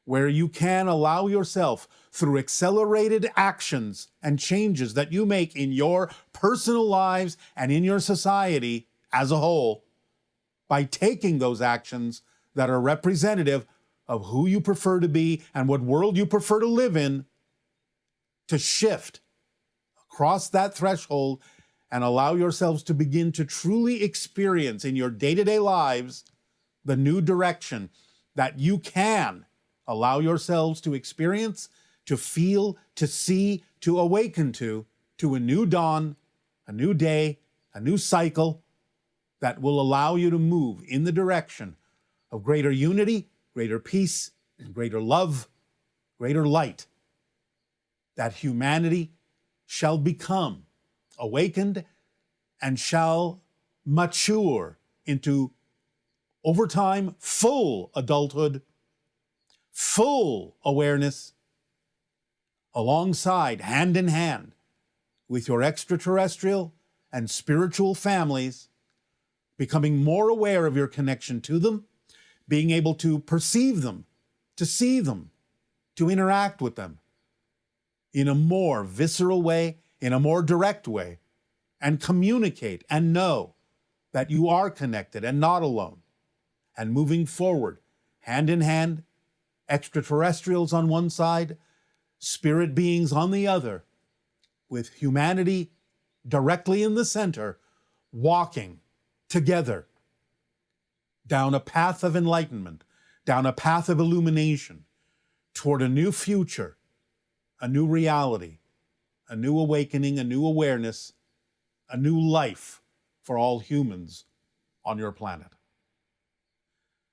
where you can allow yourself, through accelerated actions and changes that you make in your personal lives and in your society as a whole, by taking those actions that are representative of who you prefer to be and what world you prefer to live in, to shift across that threshold and allow yourselves to begin to truly experience in your day-to-day lives the new direction that you can allow yourselves to experience, to feel, to see, to awaken to a new dawn, a new day, a new cycle that will allow you to move in the direction of greater unity, greater peace, and greater love, greater light, that humanity shall become awakened and shall mature into, over time, full adulthood, full awareness, alongside, hand in hand, with your extraterrestrial and spiritual families, becoming more aware of your connection to them, being able to perceive them, to see them, to interact with them in a more visceral way, in a more direct way, and communicate and know that you are connected and not alone, and moving forward, hand in hand, extraterrestrials on one side, spirit beings on the other, with humanity directly in the center, walking together down a path of enlightenment, down a path of illumination, toward a new future, a new reality, a new awakening, a new awareness, a new life for all humans on your planet.